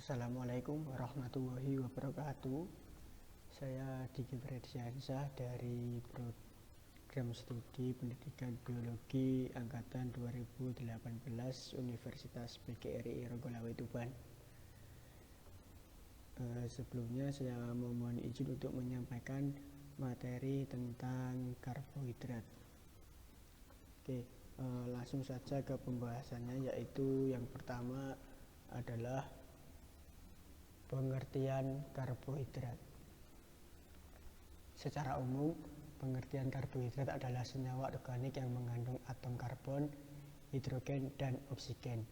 Assalamualaikum warahmatullahi wabarakatuh. Saya Diki Frediansyah dari Program Studi Pendidikan Biologi Angkatan 2018 Universitas PGRI Ronggolawe Tuban. Sebelumnya saya memohon izin untuk menyampaikan materi tentang karbohidrat. Langsung saja ke pembahasannya, yaitu yang pertama adalah pengertian karbohidrat. Secara umum, pengertian karbohidrat adalah senyawa organik yang mengandung atom karbon, hidrogen, dan oksigen.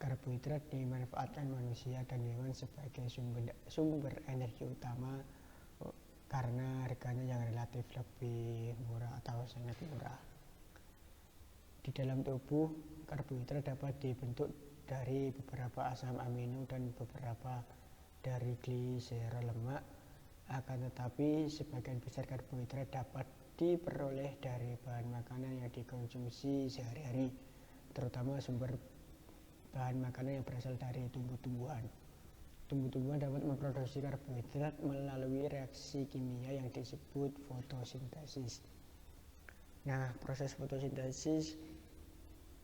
Karbohidrat dimanfaatkan manusia dan hewan sebagai sumber energi utama karena harganya yang relatif lebih murah atau sangat murah. Di dalam tubuh, karbohidrat dapat dibentuk dari beberapa asam amino dan beberapa dari gliserol lemak. Akan tetapi sebagian besar karbohidrat dapat diperoleh dari bahan makanan yang dikonsumsi sehari-hari, terutama sumber bahan makanan yang berasal dari tumbuh-tumbuhan. Tumbuh-tumbuhan dapat memproduksi karbohidrat melalui reaksi kimia yang disebut fotosintesis. Nah, proses fotosintesis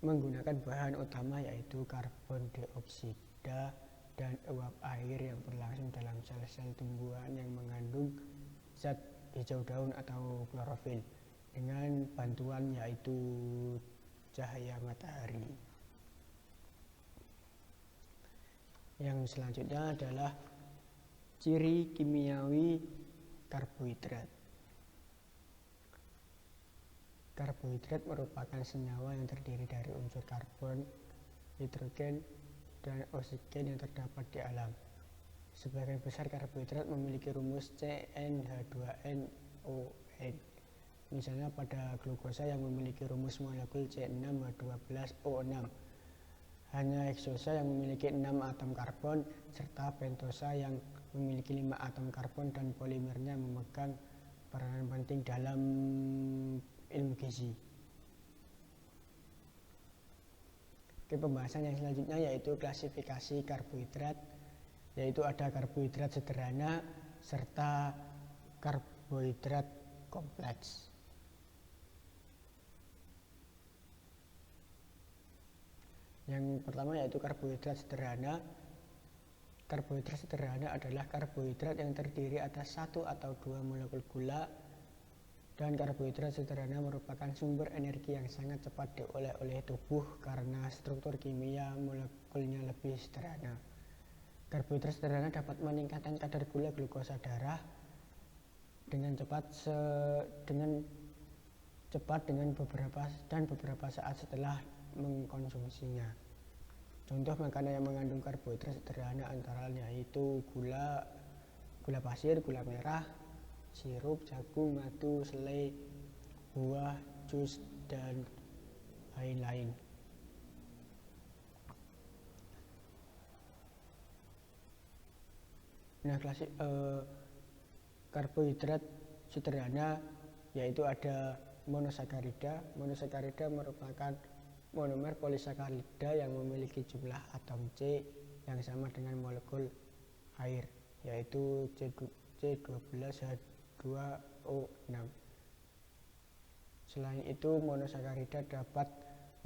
menggunakan bahan utama yaitu karbon dioksida dan uap air yang berlangsung dalam sel-sel tumbuhan yang mengandung zat hijau daun atau klorofil dengan bantuan yaitu cahaya matahari. Yang selanjutnya adalah ciri kimiawi karbohidrat. Karbohidrat merupakan senyawa yang terdiri dari unsur karbon, hidrogen, dan oksigen yang terdapat di alam. Sebagian besar karbohidrat memiliki rumus CnH2nOn. Misalnya pada glukosa yang memiliki rumus molekul C6H12O6. Hanya heksosa yang memiliki 6 atom karbon, serta pentosa yang memiliki 5 atom karbon dan polimernya memegang peranan penting dalam ilmu gizi. Pembahasan yang selanjutnya yaitu klasifikasi karbohidrat, yaitu ada karbohidrat sederhana serta karbohidrat kompleks. Yang pertama yaitu karbohidrat sederhana. Karbohidrat sederhana adalah karbohidrat yang terdiri atas 1 atau 2 molekul gula, dan karbohidrat sederhana merupakan sumber energi yang sangat cepat dioleh oleh tubuh karena struktur kimia molekulnya lebih sederhana. Karbohidrat sederhana dapat meningkatkan kadar gula glukosa darah dengan cepat dengan beberapa saat setelah mengkonsumsinya. Contoh makanan yang mengandung karbohidrat sederhana antara lain yaitu gula pasir, gula merah, sirup, jagung, madu, selai, buah, jus, dan lain-lain. Nah, karbohidrat sederhana yaitu ada monosakarida. Monosakarida merupakan monomer polisakarida yang memiliki jumlah atom C yang sama dengan molekul air, yaitu C12H2O6. Selain itu, monosakarida dapat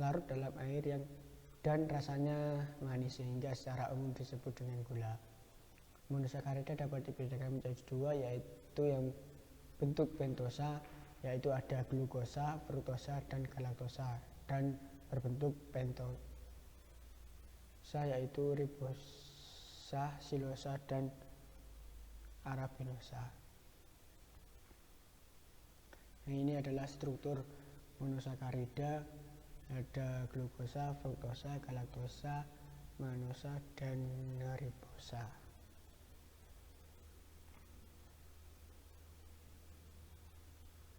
larut dalam air dan rasanya manis sehingga secara umum disebut dengan gula. Monosakarida dapat dibedakan menjadi dua, yaitu yang bentuk pentosa, yaitu ada glukosa, fruktosa, dan galaktosa, dan berbentuk pentosa yaitu ribosa, silosa, dan arabinosa. Nah, ini adalah struktur monosakarida, ada glukosa, fruktosa, galaktosa, manosa, dan ribosa.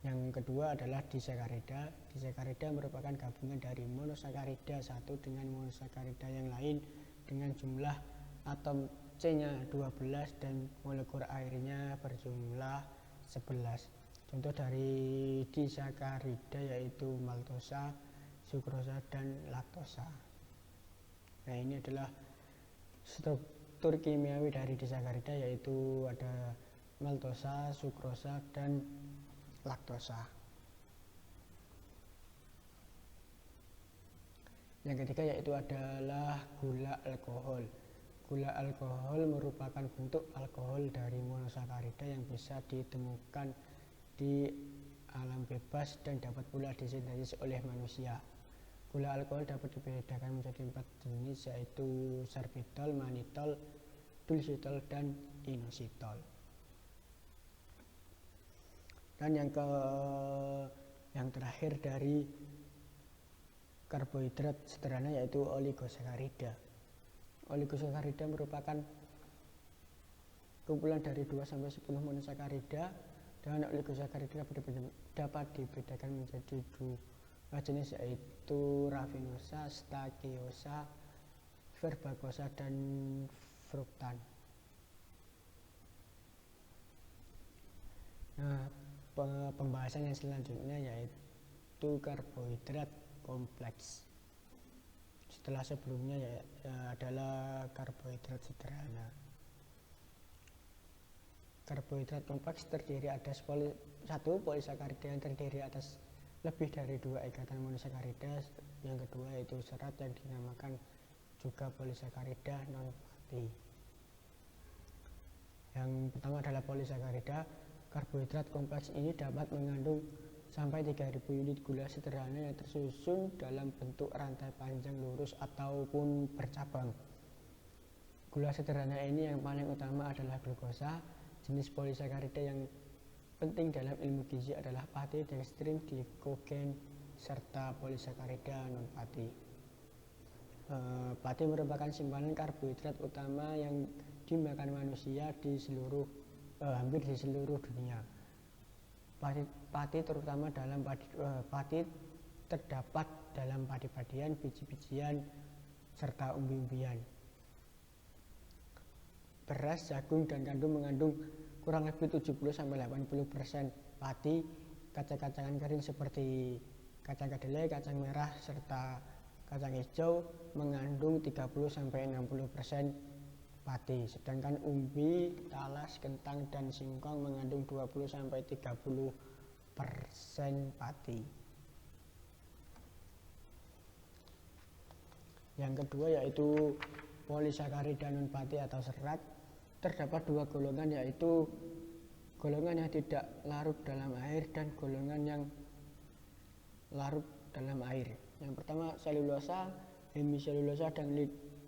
Yang kedua adalah disakarida. Disakarida merupakan gabungan dari monosakarida satu dengan monosakarida yang lain dengan jumlah atom C-nya 12 dan molekul airnya berjumlah 11. Contoh dari disakarida yaitu maltosa, sukrosa, dan laktosa. Nah, ini adalah struktur kimiawi dari disakarida yaitu ada maltosa, sukrosa, dan laktosa. Yang ketiga yaitu adalah gula alkohol. Gula alkohol merupakan bentuk alkohol dari monosakarida yang bisa ditemukan di alam bebas dan dapat pula disintesis oleh manusia. Gula alkohol dapat dibedakan menjadi 4 jenis yaitu sorbitol, manitol, dulsitol, dan inositol. Dan yang terakhir dari karbohidrat sederhana yaitu oligosakarida. Oligosakarida merupakan kumpulan dari 2-10 monosakarida, dan oligosakarida dapat dibedakan menjadi 2 jenis yaitu rafinosa, stakiosa, verbacosa, dan fruktan. Nah, pembahasan yang selanjutnya yaitu karbohidrat kompleks. Setelah sebelumnya adalah karbohidrat sederhana. Karbohidrat kompleks terdiri atas satu polisakarida yang terdiri atas lebih dari 2 ikatan monosakarida. Yang kedua yaitu serat yang dinamakan juga polisakarida non-fatty. Yang pertama adalah polisakarida. Karbohidrat kompleks ini dapat mengandung sampai 3000 unit gula sederhana yang tersusun dalam bentuk rantai panjang lurus ataupun bercabang. Gula sederhana ini yang paling utama adalah glukosa. Jenis polisakarida yang penting dalam ilmu gizi adalah fatty, dextrin, glikogen, serta polisakarida non-fatty. Fatty merupakan simpanan karbohidrat utama yang dimakan manusia di hampir di seluruh dunia. Pati terutama dalam pati terdapat dalam padi-padian, biji-bijian, serta umbi-umbian. Beras, jagung, dan gandum mengandung kurang lebih 70-80% pati. Kacang-kacangan kering seperti kacang kedelai, kacang merah, serta kacang hijau mengandung 30-60% pati. Sedangkan umbi, talas, kentang, dan singkong mengandung 20-30% pati. Yang kedua yaitu polisakarida non-fatty atau serat. Terdapat 2 golongan yaitu golongan yang tidak larut dalam air dan golongan yang larut dalam air. Yang pertama selulosa, hemiselulosa, dan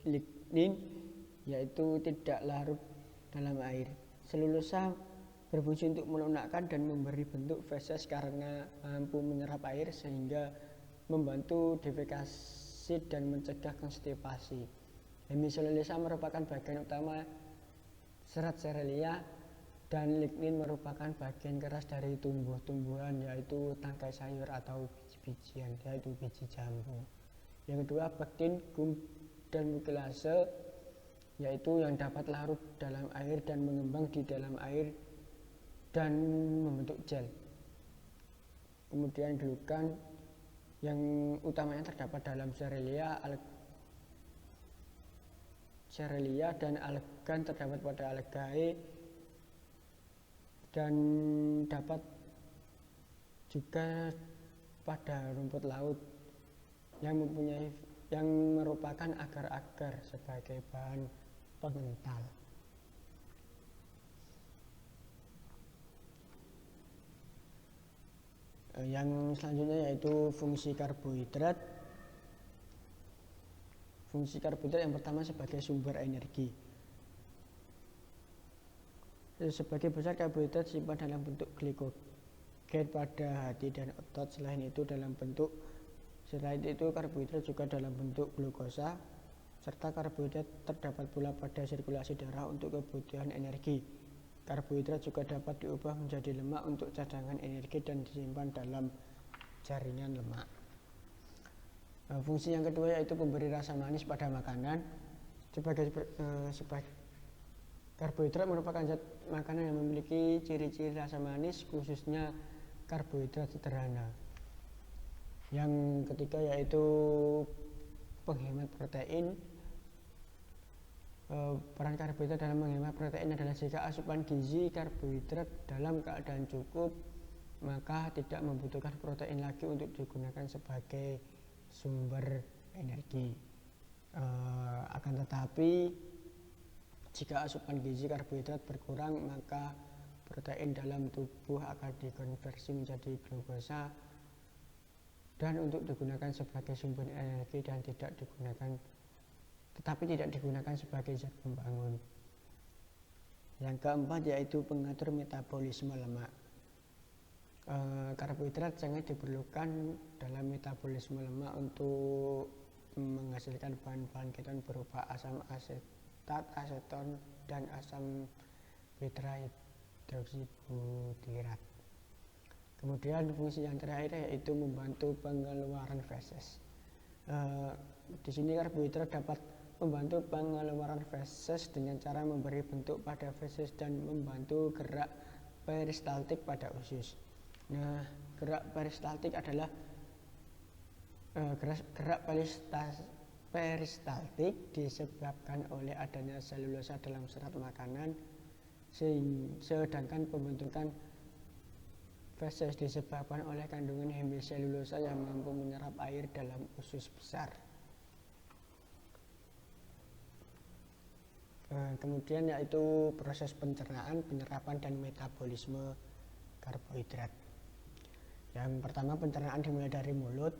lignin yaitu tidak larut dalam air. Selulosa berfungsi untuk melunakkan dan memberi bentuk feses karena mampu menyerap air sehingga membantu defekasi dan mencegah konstipasi. Hemiselulosa merupakan bagian utama serat serelia, dan lignin merupakan bagian keras dari tumbuh-tumbuhan yaitu tangkai sayur atau biji-bijian yaitu biji jambu. Yang kedua pektin, gum, dan mukilase yaitu yang dapat larut dalam air dan mengembang di dalam air dan membentuk gel. Kemudian glukan yang utamanya terdapat dalam Cerelia dan algan terdapat pada algae dan dapat juga pada rumput laut yang merupakan agar-agar sebagai bahan pengental. Yang selanjutnya yaitu fungsi karbohidrat. Fungsi karbohidrat yang pertama sebagai sumber energi. Sebagai besar karbohidrat simpan dalam bentuk glikogen pada hati dan otot. Selain itu karbohidrat juga dalam bentuk glukosa, serta karbohidrat terdapat pula pada sirkulasi darah untuk kebutuhan energi. Karbohidrat juga dapat diubah menjadi lemak untuk cadangan energi dan disimpan dalam jaringan lemak. Fungsi yang kedua yaitu pemberi rasa manis pada makanan. Karbohidrat merupakan zat makanan yang memiliki ciri-ciri rasa manis, khususnya karbohidrat sederhana. Yang ketiga yaitu penghemat protein. Peran karbohidrat dalam menghemat protein adalah jika asupan gizi karbohidrat dalam keadaan cukup, maka tidak membutuhkan protein lagi untuk digunakan sebagai sumber energi. Akan tetapi jika asupan gizi karbohidrat berkurang, maka protein dalam tubuh akan dikonversi menjadi glukosa dan untuk digunakan sebagai sumber energi dan tidak digunakan sebagai zat pembangun. Yang keempat yaitu pengatur metabolisme lemak. Karbohidrat sangat diperlukan dalam metabolisme lemak untuk menghasilkan bahan-bahan keton berupa asam asetat, aseton, dan asam tetrahidroksibutirat. Kemudian fungsi yang terakhir yaitu membantu pengeluaran feses. Di sini karbohidrat dapat membantu pengeluaran feses dengan cara memberi bentuk pada feses dan membantu gerak peristaltik pada usus. Nah, gerak peristaltik adalah gerak peristaltik disebabkan oleh adanya selulosa dalam serat makanan, sedangkan pembentukan feses disebabkan oleh kandungan hemiselulosa yang mampu menyerap air dalam usus besar. Kemudian yaitu proses pencernaan, penyerapan, dan metabolisme karbohidrat. Yang pertama, pencernaan dimulai dari mulut.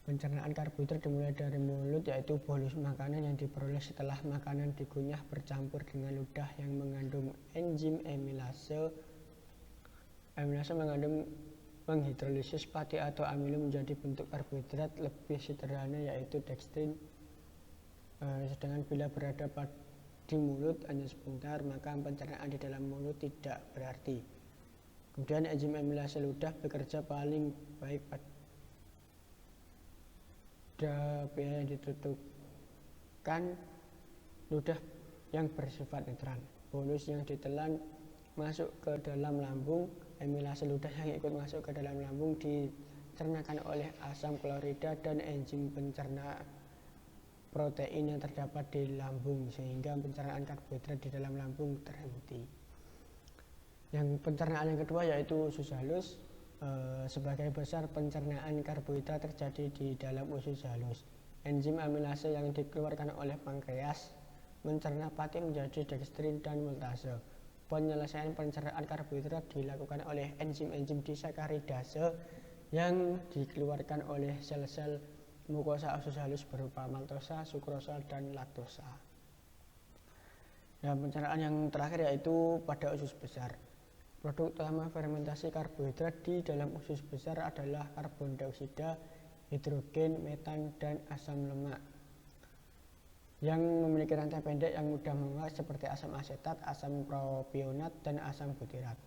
Pencernaan karbohidrat dimulai dari mulut, yaitu bolus makanan yang diperoleh setelah makanan dikunyah bercampur dengan ludah yang mengandung enzim amilase. Amilase mengandung menghidrolisis pati atau amilo menjadi bentuk karbohidrat lebih sederhana, yaitu dextrin. Sedangkan bila berada di mulut hanya sebentar, maka pencernaan di dalam mulut tidak berarti. Kemudian enzim amilase ludah bekerja paling baik pada pH yang ditutupkan ludah yang bersifat netral. Bolus yang ditelan masuk ke dalam lambung, amilase ludah yang ikut masuk ke dalam lambung dicernakan oleh asam klorida dan enzim pencerna protein yang terdapat di lambung, sehingga pencernaan karbohidrat di dalam lambung terhenti. Yang pencernaan yang kedua yaitu usus halus. Sebagian besar pencernaan karbohidrat terjadi di dalam usus halus. Enzim amilase yang dikeluarkan oleh pankreas mencerna pati menjadi dextrin dan maltase. Penyelesaian pencernaan karbohidrat dilakukan oleh enzim-enzim disakaridase yang dikeluarkan oleh sel-sel mukosa usus halus berupa maltosa, sukrosa, dan laktosa. Dan pencernaan yang terakhir yaitu pada usus besar. Produk utama fermentasi karbohidrat di dalam usus besar adalah karbon dioksida, hidrogen, metan, dan asam lemak yang memiliki rantai pendek yang mudah menguap seperti asam asetat, asam propionat, dan asam butirat.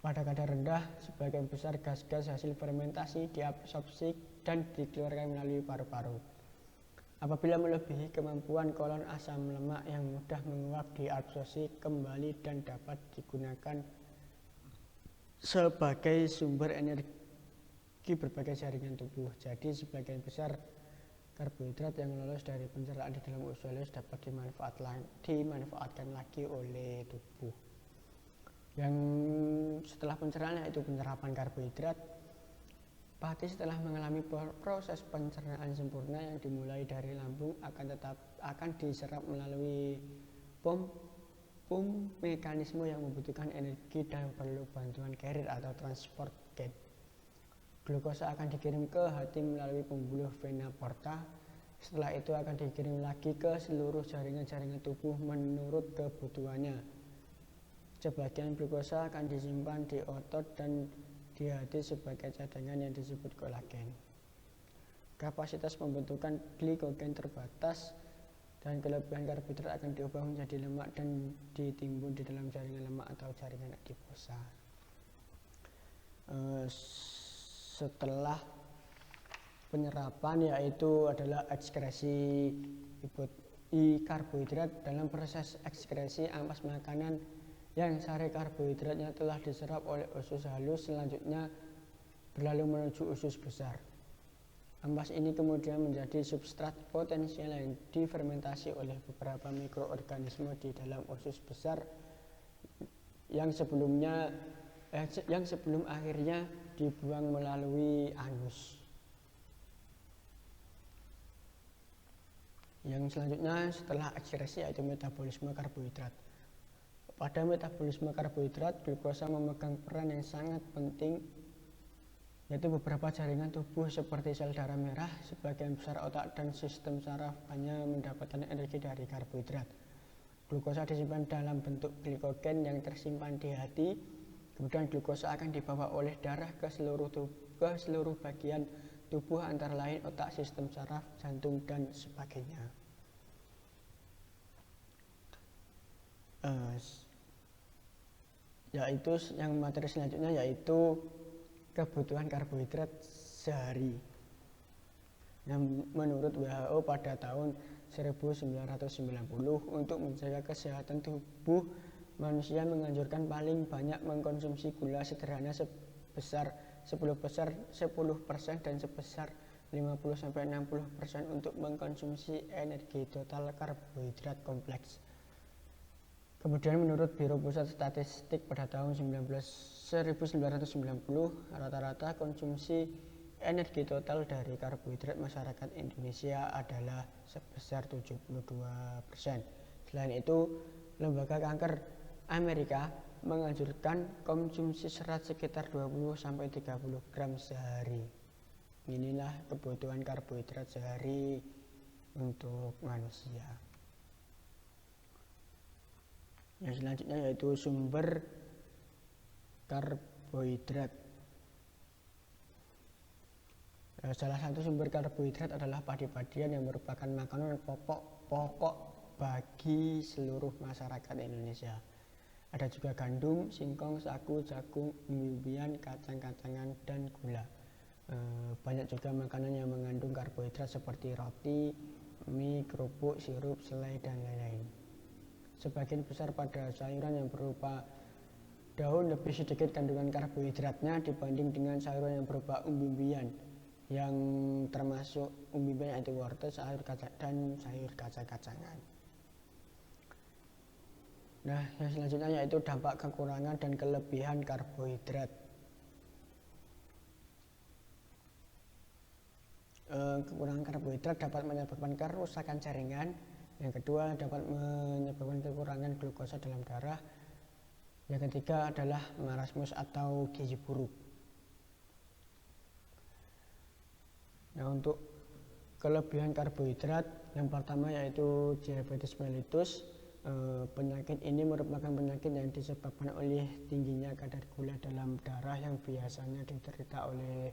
Pada kadar rendah, sebagian besar gas-gas hasil fermentasi diabsorpsi dan dikeluarkan melalui paru-paru. Apabila melebihi kemampuan kolon, asam lemak yang mudah menguap diabsorpsi kembali dan dapat digunakan sebagai sumber energi berbagai jaringan tubuh. Jadi sebagian besar karbohidrat yang lolos dari pencernaan di dalam usus halus dapat dimanfaatkan lagi oleh tubuh. Yang setelah pencernaan yaitu penyerapan karbohidrat. Pati setelah mengalami proses pencernaan sempurna yang dimulai dari lambung akan diserap melalui mekanisme yang membutuhkan energi dan perlu bantuan carrier atau transport gate. Glukosa akan dikirim ke hati melalui pembuluh vena porta. Setelah itu akan dikirim lagi ke seluruh jaringan-jaringan tubuh menurut kebutuhannya. Sebagian glukosa akan disimpan di otot dan di hati sebagai cadangan yang disebut kolagen. Kapasitas pembentukan glikogen terbatas dan kelebihan karbohidrat akan diubah menjadi lemak dan ditimbun di dalam jaringan lemak atau jaringan adiposa. Setelah penyerapan yaitu adalah ekskresi karbohidrat. Dalam proses ekskresi ampas makanan yang sari karbohidratnya telah diserap oleh usus halus selanjutnya berlalu menuju usus besar. Ampas ini kemudian menjadi substrat potensial yang difermentasi oleh beberapa mikroorganisme di dalam usus besar yang sebelum akhirnya dibuang melalui anus. Yang selanjutnya setelah ekskresi yaitu metabolisme karbohidrat. Pada metabolisme karbohidrat, glukosa memegang peran yang sangat penting, yaitu beberapa jaringan tubuh seperti sel darah merah, sebagian besar otak dan sistem saraf hanya mendapatkan energi dari karbohidrat. Glukosa disimpan dalam bentuk glikogen yang tersimpan di hati. Kemudian glukosa akan dibawa oleh darah ke seluruh bagian tubuh antara lain otak, sistem saraf, jantung, dan sebagainya. Yaitu yang materi selanjutnya yaitu kebutuhan karbohidrat sehari. Yang menurut WHO pada tahun 1990 untuk menjaga kesehatan tubuh manusia menganjurkan paling banyak mengkonsumsi gula sederhana sebesar 10% dan sebesar 50-60% untuk mengkonsumsi energi total karbohidrat kompleks. Kemudian menurut Biro Pusat Statistik pada tahun 1990 rata-rata konsumsi energi total dari karbohidrat masyarakat Indonesia adalah sebesar 72%. Selain itu, Lembaga Kanker Amerika menganjurkan konsumsi serat sekitar 20-30 gram sehari. Inilah kebutuhan karbohidrat sehari untuk manusia. Yang selanjutnya yaitu sumber karbohidrat. Salah satu sumber karbohidrat adalah padi-padian yang merupakan makanan pokok bagi seluruh masyarakat Indonesia. Ada juga gandum, singkong, sagu, jagung, umbi-umbian, kacang-kacangan, dan gula. Banyak juga makanan yang mengandung karbohidrat seperti roti, mie, kerupuk, sirup, selai, dan lain-lain. Sebagian besar pada sayuran yang berupa daun lebih sedikit kandungan karbohidratnya dibanding dengan sayuran yang berupa umbi-umbian, yang termasuk umbi-umbian yaitu wortel, sayur kacang, dan sayur kacang-kacangan. Nah, yang selanjutnya yaitu dampak kekurangan dan kelebihan karbohidrat. Kekurangan karbohidrat dapat menyebabkan kerusakan jaringan. Yang kedua dapat menyebabkan kekurangan glukosa dalam darah. Yang ketiga adalah marasmus atau gizi buruk. Nah, untuk kelebihan karbohidrat yang pertama yaitu diabetes mellitus. Penyakit ini merupakan penyakit yang disebabkan oleh tingginya kadar gula dalam darah yang biasanya diderita oleh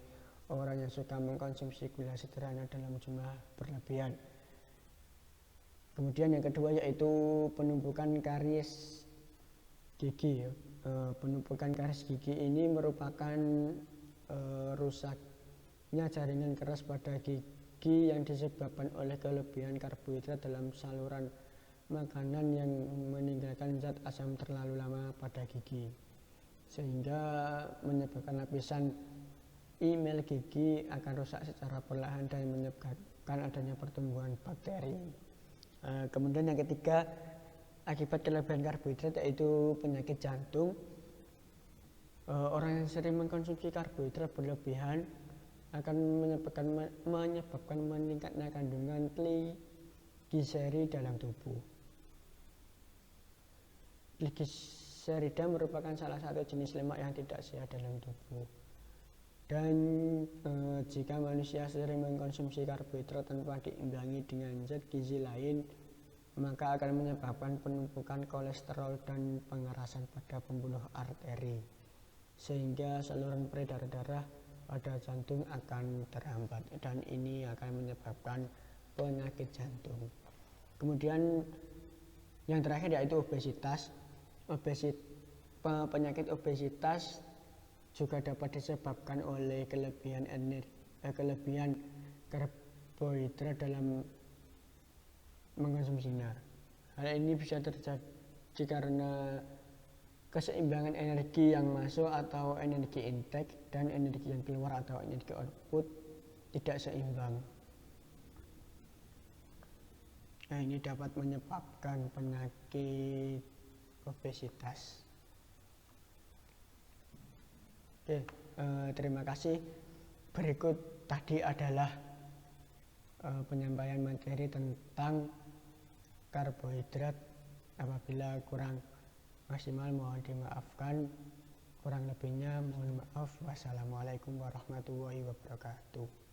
orang yang suka mengkonsumsi gula sederhana dalam jumlah berlebihan. Kemudian yang kedua yaitu penumpukan karies gigi. Penumpukan karies gigi ini merupakan rusaknya jaringan keras pada gigi yang disebabkan oleh kelebihan karbohidrat dalam saluran makanan yang meninggalkan zat asam terlalu lama pada gigi, sehingga menyebabkan lapisan email gigi akan rusak secara perlahan dan menyebabkan adanya pertumbuhan bakteri. Kemudian yang ketiga akibat kelebihan karbohidrat yaitu penyakit jantung. Orang yang sering mengkonsumsi karbohidrat berlebihan akan menyebabkan meningkatnya kandungan trigliserida dalam tubuh. Trigliserida merupakan salah satu jenis lemak yang tidak sehat dalam tubuh. Dan jika manusia sering mengkonsumsi karbohidrat tanpa diimbangi dengan zat gizi lain, maka akan menyebabkan penumpukan kolesterol dan pengerasan pada pembuluh arteri, sehingga saluran peredaran darah pada jantung akan terhambat, dan ini akan menyebabkan penyakit jantung. Kemudian yang terakhir yaitu obesitas. Penyakit obesitas juga dapat disebabkan oleh kelebihan karbohidrat dalam mengkonsumsinya. Hal ini bisa terjadi karena keseimbangan energi yang masuk atau energi intake dan energi yang keluar atau energi output tidak seimbang. Nah, ini dapat menyebabkan penyakit obesitas. Oke, terima kasih. Berikut tadi adalah penyampaian materi tentang karbohidrat. Apabila kurang maksimal mohon dimaafkan, kurang lebihnya mohon maaf. Wassalamualaikum warahmatullahi wabarakatuh.